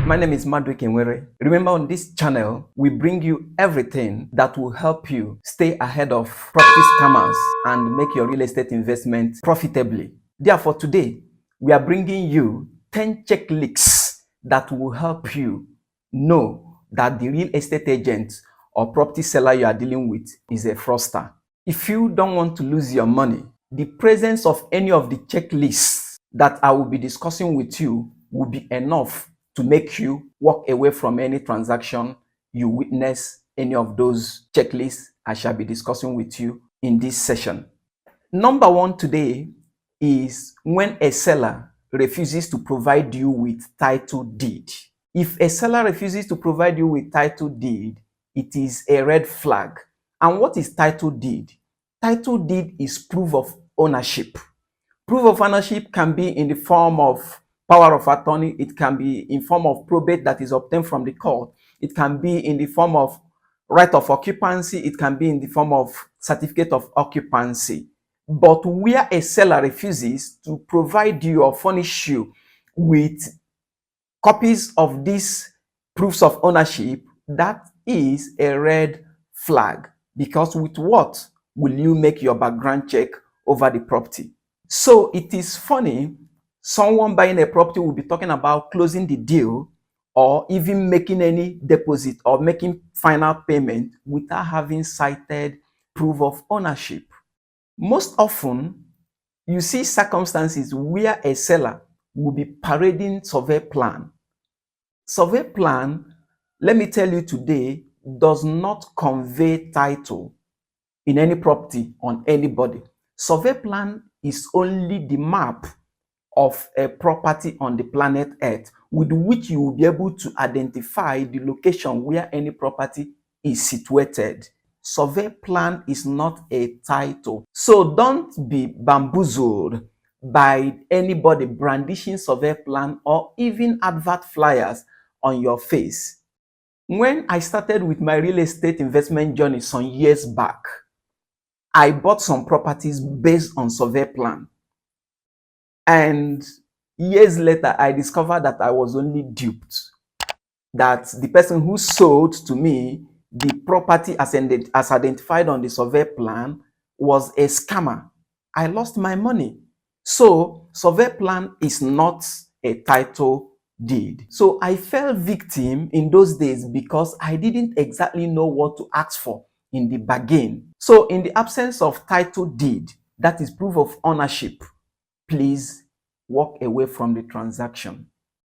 My name is Madwick Enwere. Remember, on this channel, we bring you everything that will help you stay ahead of property scammers and make your real estate investment profitably. Therefore, today, we are bringing you 10 checklists that will help you know that the real estate agent or property seller you are dealing with is a fraudster. If you don't want to lose your money, the presence of any of the checklists that I will be discussing with you will be enough to make you walk away from any transaction you witness any of those checklists I shall be discussing with you in this session. Number one today is when a seller refuses to provide you with title deed. If a seller refuses to provide you with title deed, it is a red flag. And what is title deed? Title deed is proof of ownership. Proof of ownership can be in the form of power of attorney. It can be in form of probate that is obtained from the court. It can be in the form of right of occupancy. It can be in the form of certificate of occupancy. But where a seller refuses to provide you or furnish you with copies of these proofs of ownership, that is a red flag. Because with what will you make your background check over the property? So it is funny, someone buying a property will be talking about closing the deal or even making any deposit or making final payment without having cited proof of ownership. Most often, you see circumstances where a seller will be parading survey plan. Survey plan, let me tell you today, does not convey title in any property on anybody. Survey plan is only the map of a property on the planet Earth with which you will be able to identify the location where any property is situated. Survey plan is not a title. So don't be bamboozled by anybody brandishing survey plan or even advert flyers on your face. When I started with my real estate investment journey some years back, I bought some properties based on survey plan. And years later, I discovered that I was only duped. That the person who sold to me the property as identified on the survey plan was a scammer. I lost my money. So, survey plan is not a title deed. So, I fell victim in those days because I didn't exactly know what to ask for in the bargain. So, in the absence of title deed, that is proof of ownership, please walk away from the transaction.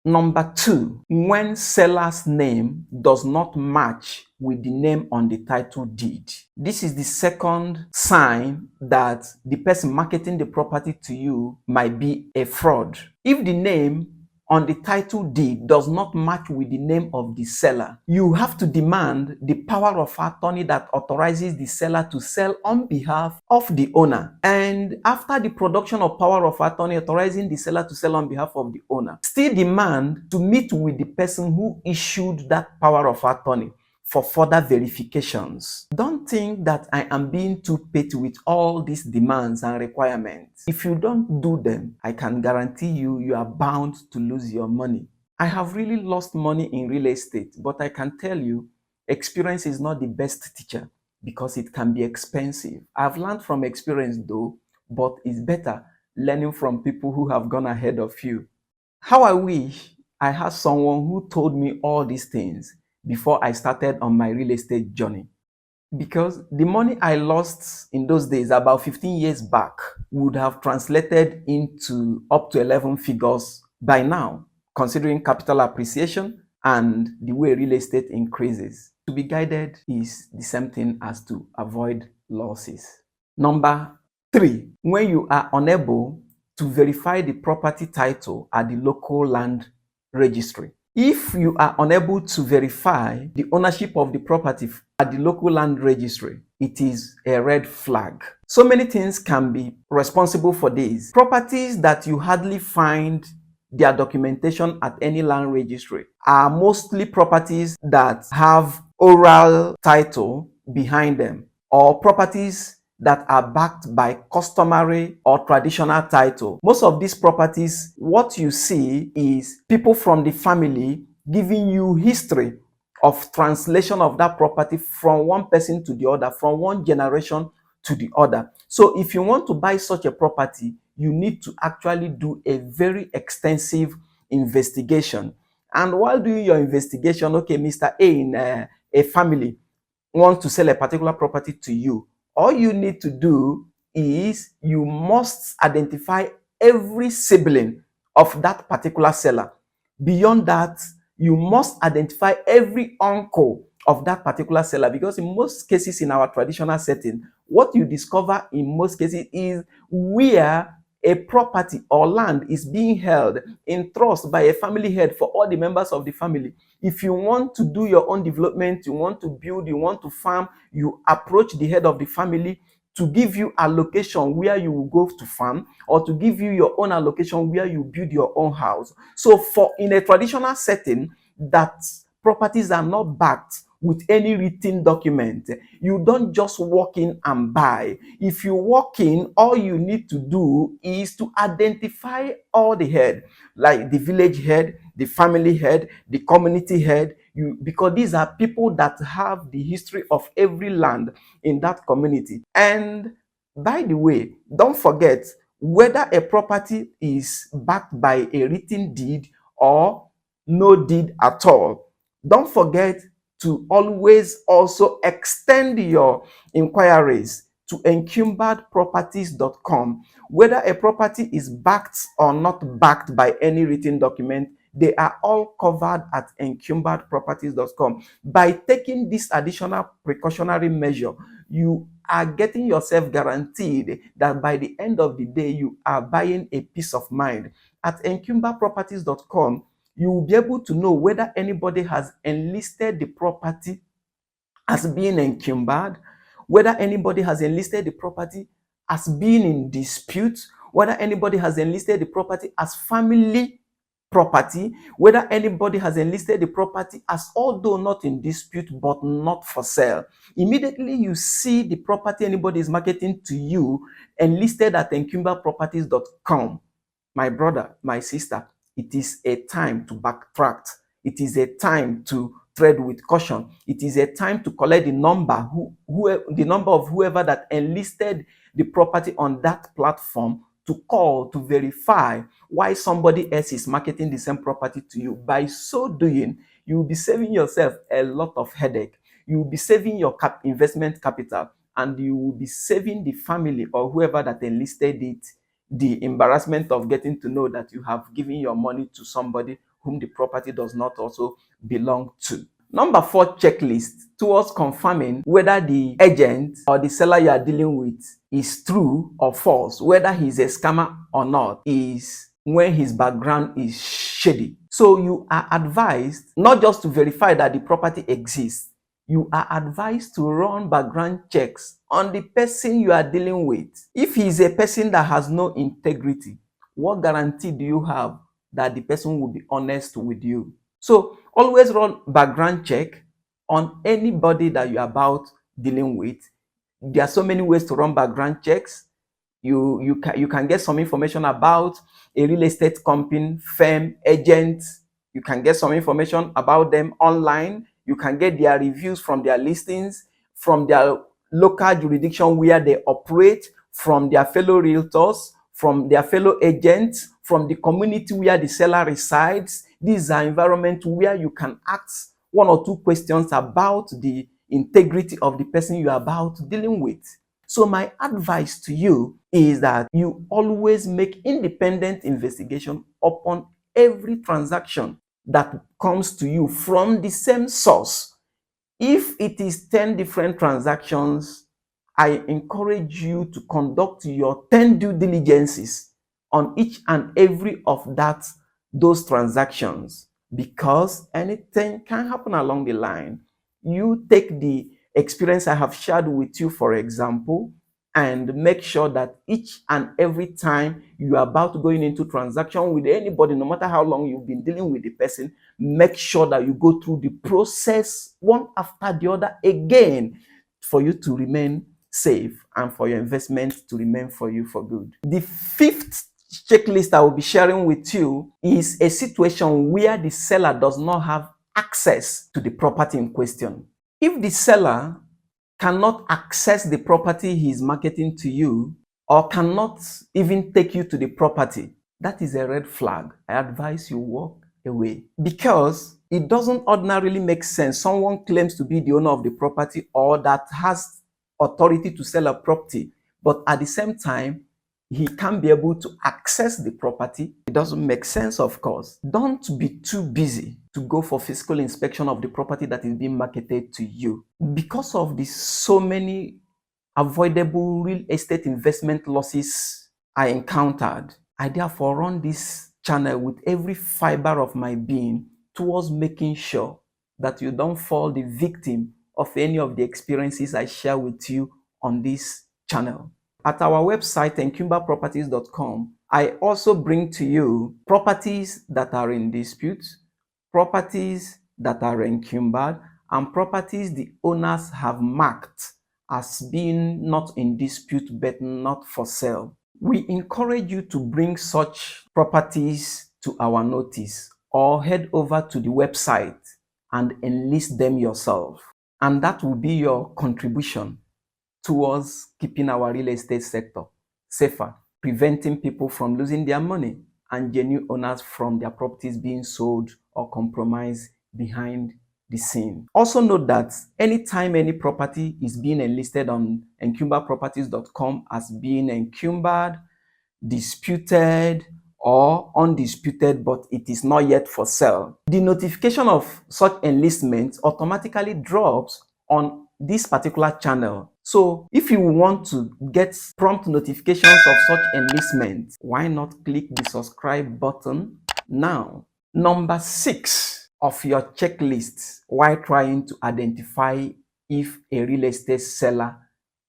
Number two, when seller's name does not match with the name on the title deed. This is the second sign that the person marketing the property to you might be a fraud. If the name on the title deed does not match with the name of the seller, you have to demand the power of attorney that authorizes the seller to sell on behalf of the owner. And after the production of power of attorney authorizing the seller to sell on behalf of the owner, still demand to meet with the person who issued that power of attorney for further verifications. Don't think that I am being too petty with all these demands and requirements. If you don't do them, I can guarantee you are bound to lose your money. I have really lost money in real estate, but I can tell you, experience is not the best teacher because it can be expensive. I've learned from experience though, but it's better learning from people who have gone ahead of you. How I wish I had someone who told me all these things before I started on my real estate journey. Because the money I lost in those days, about 15 years back, would have translated into up to 11 figures by now, considering capital appreciation and the way real estate increases. To be guided is the same thing as to avoid losses. Number three, when you are unable to verify the property title at the local land registry. If you are unable to verify the ownership of the property at the local land registry, it is a red flag. So many things can be responsible for this. Properties that you hardly find their documentation at any land registry are mostly properties that have oral title behind them, or properties that are backed by customary or traditional title. Most of these properties, what you see is people from the family giving you history of translation of that property from one person to the other, from one generation to the other. So if you want to buy such a property, you need to actually do a very extensive investigation. And while doing your investigation, okay, Mr. A in a family wants to sell a particular property to you, all you need to do is you must identify every sibling of that particular seller. Beyond that, you must identify every uncle of that particular seller, because in most cases in our traditional setting, what you discover in most cases is where a property or land is being held in trust by a family head for all the members of the family. If you want to do your own development, you want to build, you want to farm, you approach the head of the family to give you allocation where you will go to farm, or to give you your own allocation where you build your own house. So for in a traditional setting, that properties are not backed with any written document. You don't just walk in and buy. If you walk in, all you need to do is to identify all the head, like the village head, the family head, the community head, because these are people that have the history of every land in that community. And by the way, don't forget, whether a property is backed by a written deed or no deed at all, don't forget to always also extend your inquiries to encumberdproperties.com. Whether a property is backed or not backed by any written document, they are all covered at encumberdproperties.com. By taking this additional precautionary measure, you are getting yourself guaranteed that by the end of the day, you are buying a peace of mind. At encumberdproperties.com, you will be able to know whether anybody has enlisted the property as being encumbered, whether anybody has enlisted the property as being in dispute, whether anybody has enlisted the property as family property, whether anybody has enlisted the property as although not in dispute but not for sale. Immediately you see the property anybody is marketing to you enlisted at encumberdproperties.com, my brother, my sister, it is a time to backtrack. It is a time to tread with caution. It is a time to collect the number, the number of whoever that enlisted the property on that platform, to call to verify why somebody else is marketing the same property to you. By so doing, you will be saving yourself a lot of headache. You will be saving your investment capital, and you will be saving the family or whoever that enlisted it the embarrassment of getting to know that you have given your money to somebody whom the property does not also belong to. Number 4 checklist towards confirming whether the agent or the seller you are dealing with is true or false, whether he's a scammer or not, is when his background is shady. So you are advised not just to verify that the property exists, you are advised to run background checks on the person you are dealing with. If he is a person that has no integrity, what guarantee do you have that the person will be honest with you? So always run background check on anybody that you're about dealing with. There are so many ways to run background checks. You can get some information about a real estate company, firm, agent. You can get some information about them online. You can get their reviews from their listings, from their local jurisdiction where they operate, from their fellow realtors, from their fellow agents, from the community where the seller resides. These are environments where you can ask 1 or 2 questions about the integrity of the person you are about dealing with. So my advice to you is that you always make independent investigation upon every transaction that comes to you from the same source. If it is 10 different transactions, I encourage you to conduct your 10 due diligences on each and every of those transactions, because anything can happen along the line. You take the experience I have shared with you, for example, and make sure that each and every time you are about going into transaction with anybody, no matter how long you've been dealing with the person, make sure that you go through the process one after the other again, for you to remain safe and for your investment to remain for you for good. The 5th checklist I will be sharing with you is a situation where the seller does not have access to the property in question. If the seller cannot access the property he is marketing to you, or cannot even take you to the property, that is a red flag. I advise you walk away, because it doesn't ordinarily make sense. Someone claims to be the owner of the property or that has authority to sell a property, but at the same time, he can't be able to access the property. It doesn't make sense, of course. Don't be too busy to go for physical inspection of the property that is being marketed to you. Because of the so many avoidable real estate investment losses I encountered, I therefore run this channel with every fiber of my being towards making sure that you don't fall the victim of any of the experiences I share with you on this channel. At our website, encumberproperties.com, I also bring to you properties that are in dispute, properties that are encumbered, and properties the owners have marked as being not in dispute but not for sale. We encourage you to bring such properties to our notice, or head over to the website and enlist them yourself. And that will be your contribution towards keeping our real estate sector safer, preventing people from losing their money, and genuine owners from their properties being sold or compromised behind the scene. Also note that anytime any property is being enlisted on encumberproperties.com as being encumbered, disputed, or undisputed, but it is not yet for sale, the notification of such enlistment automatically drops on this particular channel. So if you want to get prompt notifications of such enlistment, why not click the subscribe button now? Number 6 of your checklist while trying to identify if a real estate seller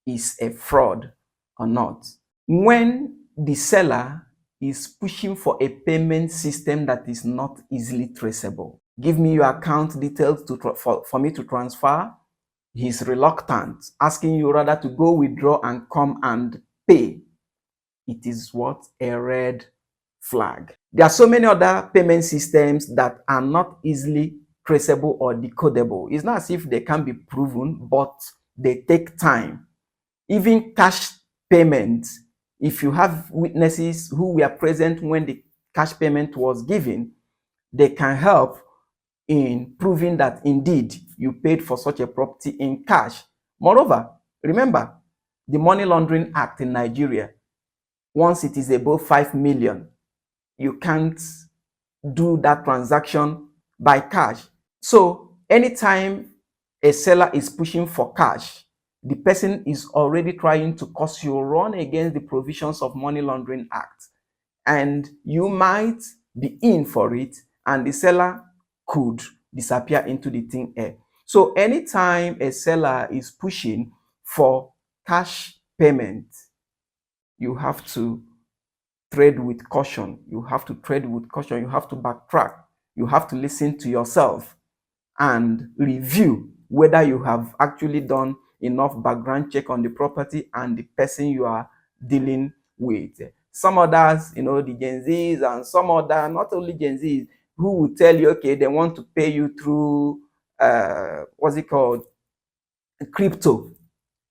is a fraud or not. When the seller is pushing for a payment system that is not easily traceable. Give me your account details for me to transfer. He's reluctant, asking you rather to go withdraw and come and pay. It is what? A red flag. There are so many other payment systems that are not easily traceable or decodable. It's not as if they can be proven, but they take time. Even cash payments, if you have witnesses who were present when the cash payment was given, they can help in proving that indeed you paid for such a property in cash. Moreover, remember the Money Laundering Act in Nigeria. Once it is above 5 million, you can't do that transaction by cash. So anytime a seller is pushing for cash, the person is already trying to cause you run against the provisions of Money Laundering Act, and you might be in for it, and the seller could disappear into the thin air. So anytime a seller is pushing for cash payment, you have to trade with caution. You have to trade with caution. You have to backtrack. You have to listen to yourself and review whether you have actually done enough background check on the property and the person you are dealing with. Some others, the Gen Zs, and some other, not only Gen Zs, who will tell you, okay, they want to pay you through, what's it called? Crypto.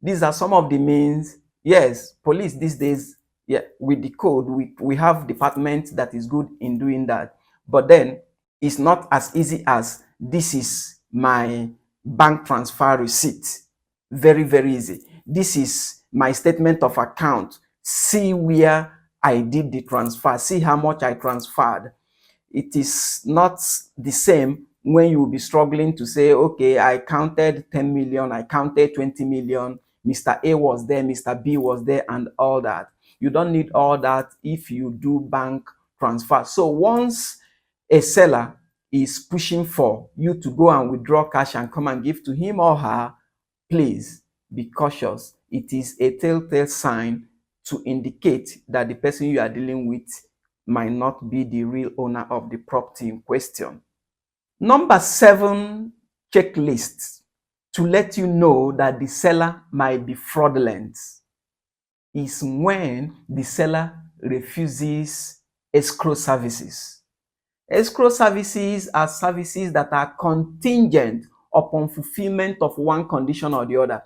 These are some of the means. Yes, police these days, yeah, with the code, we have departments that is good in doing that. But then it's not as easy as this is my bank transfer receipt. Very, very easy. This is my statement of account. See where I did the transfer. See how much I transferred. It is not the same when you will be struggling to say, okay, I counted 10 million, I counted 20 million, Mr. A was there, Mr. B was there, and all that. You don't need all that if you do bank transfer. So once a seller is pushing for you to go and withdraw cash and come and give to him or her, please be cautious. It is a telltale sign to indicate that the person you are dealing with might not be the real owner of the property in question. Number 7 checklist to let you know that the seller might be fraudulent is when the seller refuses escrow services. Escrow services are services that are contingent upon fulfillment of one condition or the other.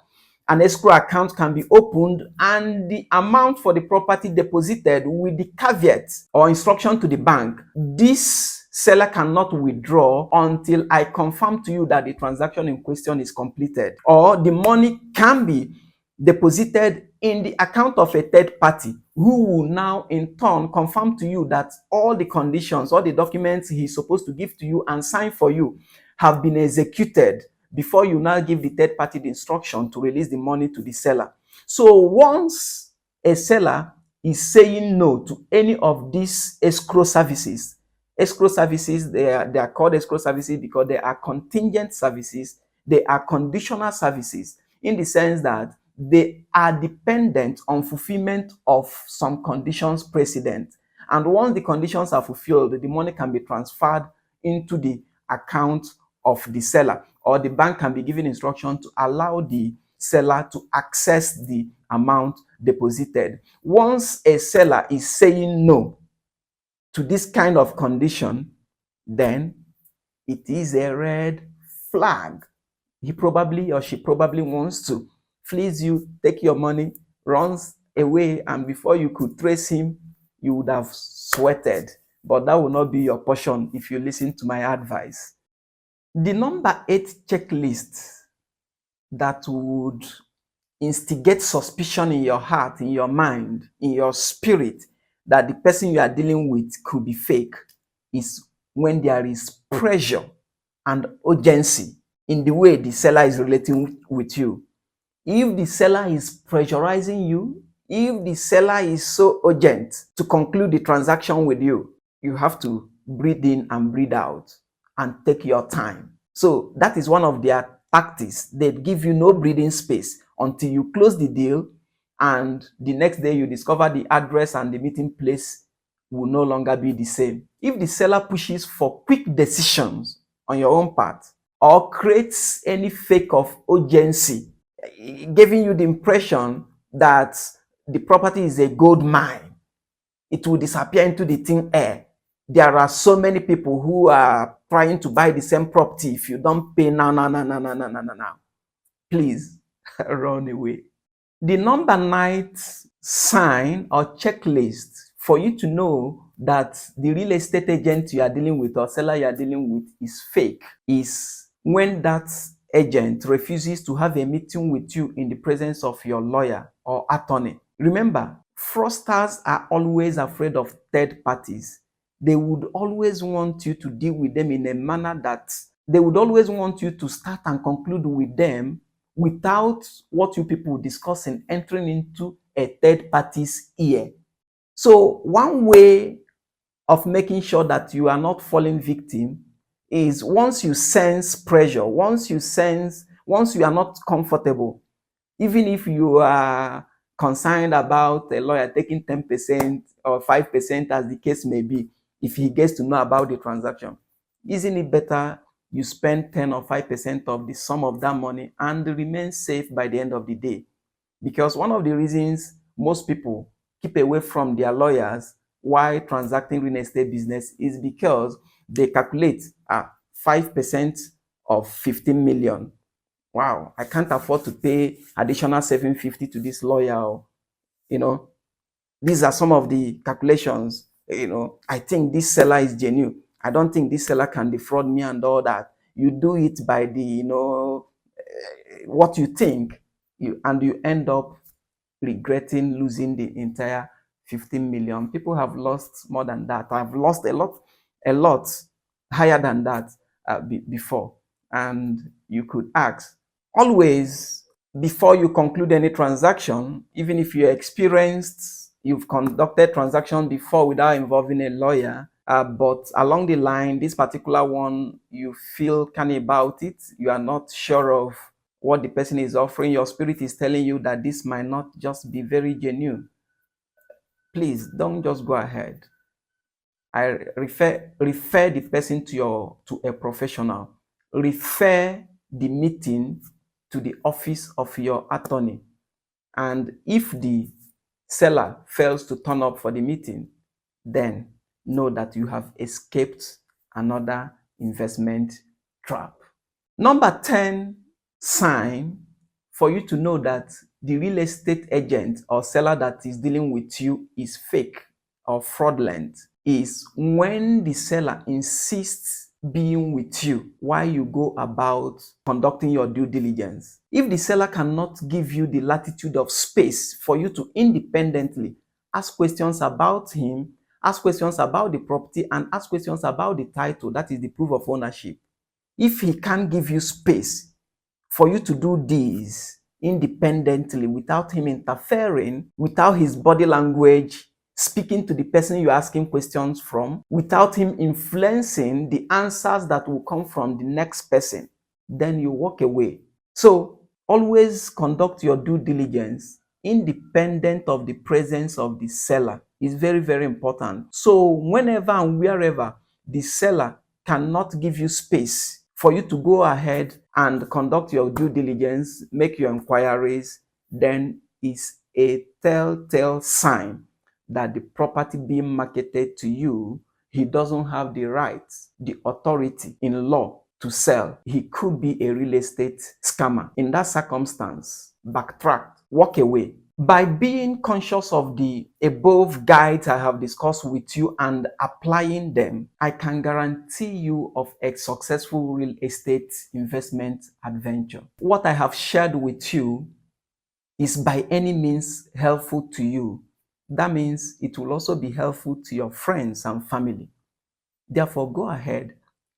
An escrow account can be opened and the amount for the property deposited with the caveat or instruction to the bank, this seller cannot withdraw until I confirm to you that the transaction in question is completed, or the money can be deposited in the account of a third party who will now in turn confirm to you that all the conditions, all the documents he's supposed to give to you and sign for you have been executed before you now give the third party the instruction to release the money to the seller. So once a seller is saying no to any of these escrow services, they are called escrow services because they are contingent services, they are conditional services, in the sense that they are dependent on fulfillment of some conditions precedent. And once the conditions are fulfilled, the money can be transferred into the account of the seller, or the bank can be given instruction to allow the seller to access the amount deposited. Once a seller is saying no to this kind of condition, then it is a red flag. He probably or she probably wants to fleece you, take your money, runs away, and before you could trace him, you would have sweated. But that will not be your portion if you listen to my advice. The number 8 checklist that would instigate suspicion in your heart, in your mind, in your spirit, that the person you are dealing with could be fake, is when there is pressure and urgency in the way the seller is relating with you. If the seller is pressurizing you, if the seller is so urgent to conclude the transaction with you, you have to breathe in and breathe out and take your time. So that is one of their tactics. They give you no breathing space until you close the deal, and the next day you discover the address and the meeting place will no longer be the same. If the seller pushes for quick decisions on your own part, or creates any fake of urgency, giving you the impression that the property is a gold mine, it will disappear into the thin air. There are so many people who are trying to buy the same property. If you don't pay now, please run away. The number 9 sign or checklist for you to know that the real estate agent you are dealing with or seller you are dealing with is fake is when that agent refuses to have a meeting with you in the presence of your lawyer or attorney. Remember, fraudsters are always afraid of third parties. They would always want you to deal with them in a manner that they would always want you to start and conclude with them without what you people discussing entering into a third party's ear. So one way of making sure that you are not falling victim is, once you sense pressure, once you are not comfortable, even if you are concerned about a lawyer taking 10% or 5%, as the case may be, if he gets to know about the transaction, isn't it better you spend 10 or 5% of the sum of that money and remain safe by the end of the day? Because one of the reasons most people keep away from their lawyers while transacting real estate business is because they calculate 5% of 15 million. Wow, I can't afford to pay additional 750 to this lawyer. These are some of the calculations. I think this seller is genuine. I don't think this seller can defraud me and all that. You do it by the, what you think, and you end up regretting losing the entire 15 million. People have lost more than that. I've lost a lot higher than that before. And you could ask, always, before you conclude any transaction, even if you're experienced, you've conducted transaction before without involving a lawyer, but along the line, this particular one, you feel canny about it, you are not sure of what the person is offering, your spirit is telling you that this might not just be very genuine, please don't just go ahead. I refer the person to a professional. Refer the meeting to the office of your attorney. And if the seller fails to turn up for the meeting, then know that you have escaped another investment trap. Number 10 sign for you to know that the real estate agent or seller that is dealing with you is fake or fraudulent is when the seller insists being with you while you go about conducting your due diligence. If the seller cannot give you the latitude of space for you to independently ask questions about him, ask questions about the property, and ask questions about the title, that is the proof of ownership. If he can't give you space for you to do this independently without him interfering, without his body language speaking to the person you're asking questions from, without him influencing the answers that will come from the next person, then you walk away. So always conduct your due diligence independent of the presence of the seller. Is very, very important. So whenever and wherever the seller cannot give you space for you to go ahead and conduct your due diligence, make your inquiries, then it's a telltale sign that the property being marketed to you, he doesn't have the rights, the authority in law to sell. He could be a real estate scammer. In that circumstance, backtrack, walk away. By being conscious of the above guides I have discussed with you and applying them, I can guarantee you of a successful real estate investment adventure. What I have shared with you is by any means helpful to you. That means it will also be helpful to your friends and family. Therefore, go ahead,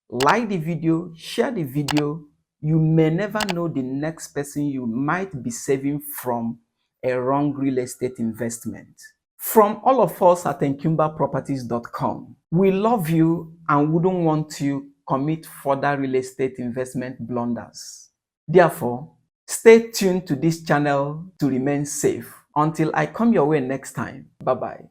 like the video, share the video. You may never know the next person you might be saving from a wrong real estate investment. From all of us at enkimbaproperties.com, we love you and wouldn't want to commit further real estate investment blunders. Therefore, stay tuned to this channel to remain safe. Until I come your way next time, bye-bye.